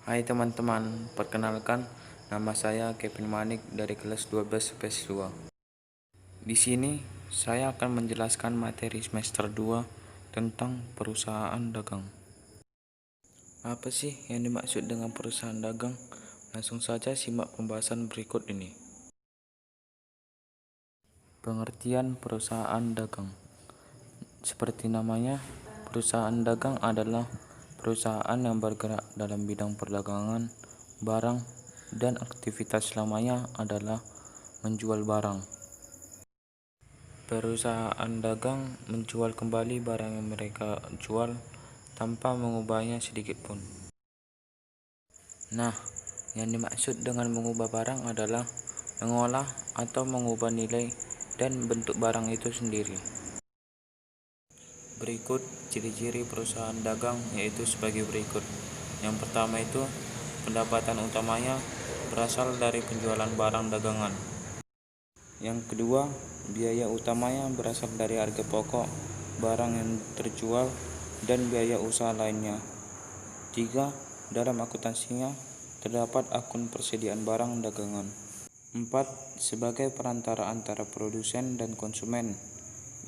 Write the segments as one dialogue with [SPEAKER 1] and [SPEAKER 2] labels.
[SPEAKER 1] Hai teman-teman, perkenalkan nama saya Kevin Manik dari kelas 12 SPES 2. Di sini saya akan menjelaskan materi semester 2 tentang perusahaan dagang. Apa sih yang dimaksud dengan perusahaan dagang? Langsung saja simak pembahasan berikut ini. Pengertian perusahaan dagang. Seperti namanya, perusahaan dagang adalah perusahaan yang bergerak dalam bidang perdagangan, barang, dan aktivitas selamanya adalah menjual barang. Perusahaan dagang menjual kembali barang yang mereka jual tanpa mengubahnya sedikit pun. Nah, yang dimaksud dengan mengubah barang adalah mengolah atau mengubah nilai dan bentuk barang itu sendiri. Berikut ciri-ciri perusahaan dagang yaitu sebagai berikut. Yang pertama itu, pendapatan utamanya berasal dari penjualan barang dagangan. Yang kedua, biaya utamanya berasal dari harga pokok barang yang terjual dan biaya usaha lainnya. 3. Dalam akuntansinya terdapat akun persediaan barang dagangan. 4. Sebagai perantara antara produsen dan konsumen.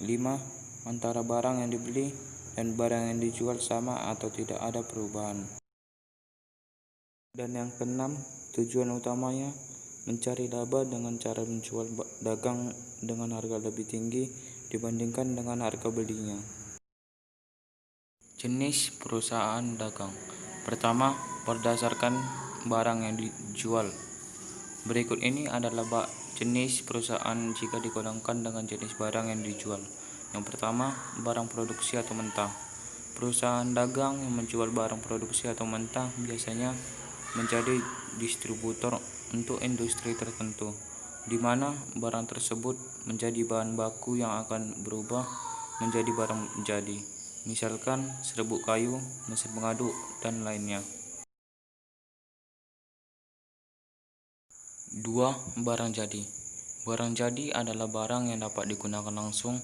[SPEAKER 1] 5. Antara barang yang dibeli dan barang yang dijual sama atau tidak ada perubahan. Dan yang keenam, tujuan utamanya mencari laba dengan cara menjual dagang dengan harga lebih tinggi dibandingkan dengan harga belinya. Jenis perusahaan dagang. Pertama, berdasarkan barang yang dijual. Berikut ini adalah jenis perusahaan jika digolongkan dengan jenis barang yang dijual. Yang pertama, barang produksi atau mentah. Perusahaan dagang yang menjual barang produksi atau mentah biasanya menjadi distributor untuk industri tertentu, di mana barang tersebut menjadi bahan baku yang akan berubah menjadi barang jadi, misalkan serbuk kayu, mesin pengaduk, dan lainnya. 2. Barang jadi. Barang jadi adalah barang yang dapat digunakan langsung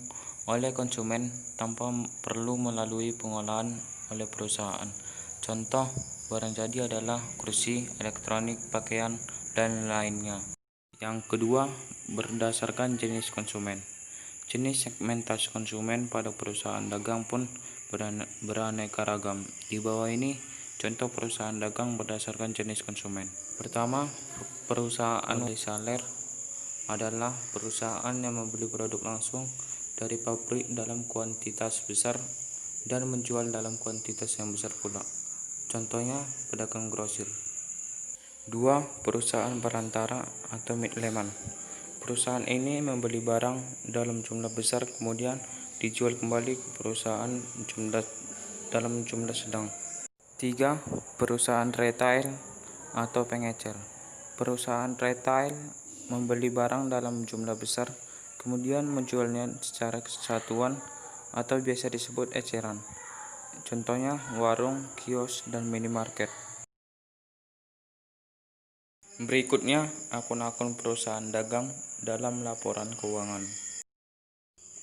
[SPEAKER 1] oleh konsumen tanpa perlu melalui pengolahan oleh perusahaan. Contoh barang jadi adalah kursi, elektronik, pakaian, dan lainnya. Yang kedua, berdasarkan jenis konsumen. Jenis segmentasi konsumen pada perusahaan dagang pun beraneka ragam. Di bawah ini contoh perusahaan dagang berdasarkan jenis konsumen. Pertama, perusahaan reseller adalah perusahaan yang membeli produk langsung dari pabrik dalam kuantitas besar dan menjual dalam kuantitas yang besar pula. Contohnya pedagang grosir. 2. Perusahaan perantara atau middleman. Perusahaan ini membeli barang dalam jumlah besar kemudian dijual kembali ke perusahaan dalam jumlah sedang. 3. Perusahaan retail atau pengecer. Perusahaan retail membeli barang dalam jumlah besar kemudian menjualnya secara kesatuan atau biasa disebut eceran. Contohnya warung, kios, dan minimarket. Berikutnya, akun-akun perusahaan dagang dalam laporan keuangan.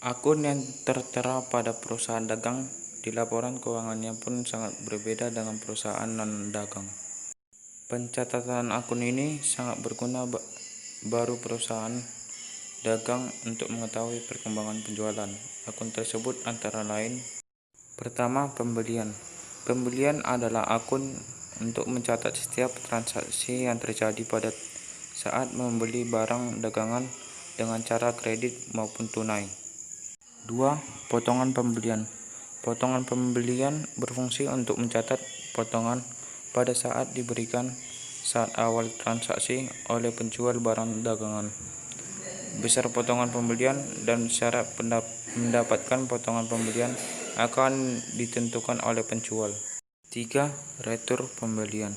[SPEAKER 1] Akun yang tertera pada perusahaan dagang di laporan keuangannya pun sangat berbeda dengan perusahaan non-dagang. Pencatatan akun ini sangat berguna baru perusahaan dagang untuk mengetahui perkembangan penjualan. Akun tersebut antara lain: pertama, pembelian. Pembelian adalah akun untuk mencatat setiap transaksi yang terjadi pada saat membeli barang dagangan dengan cara kredit maupun tunai. 2. Potongan pembelian. Potongan pembelian berfungsi untuk mencatat potongan pada saat diberikan saat awal transaksi oleh penjual barang dagangan. Besar potongan pembelian dan syarat mendapatkan potongan pembelian akan ditentukan oleh penjual. 3. Retur pembelian.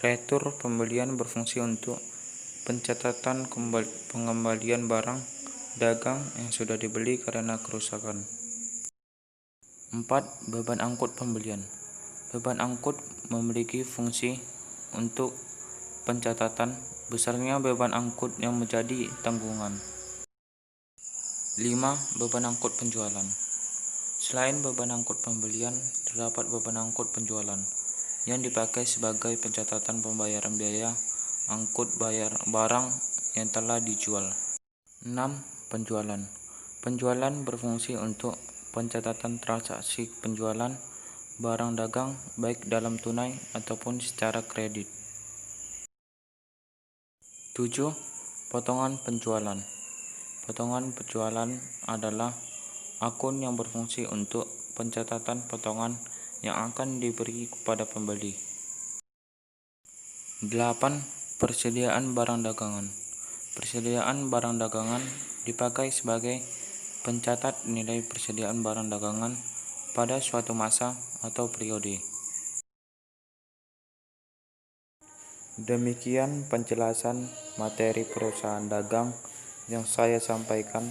[SPEAKER 1] Retur pembelian berfungsi untuk pencatatan pengembalian barang dagang yang sudah dibeli karena kerusakan. 4. Beban angkut pembelian. Beban angkut memiliki fungsi untuk pencatatan besarnya beban angkut yang menjadi tanggungan. 5. Beban angkut penjualan. Selain beban angkut pembelian, terdapat beban angkut penjualan. yang dipakai sebagai pencatatan pembayaran biaya angkut barang yang telah dijual. 6. Penjualan. Penjualan berfungsi untuk pencatatan transaksi penjualan barang dagang baik dalam tunai ataupun secara kredit. 7. Potongan penjualan. Potongan penjualan adalah akun yang berfungsi untuk pencatatan potongan yang akan diberi kepada pembeli. 8. Persediaan barang dagangan. Persediaan barang dagangan dipakai sebagai pencatat nilai persediaan barang dagangan pada suatu masa atau periode. Demikian penjelasan materi perusahaan dagang yang saya sampaikan.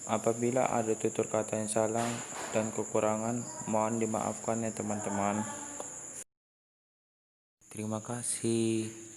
[SPEAKER 1] Apabila ada tutur kata yang salah dan kekurangan, mohon dimaafkan ya teman-teman. Terima kasih.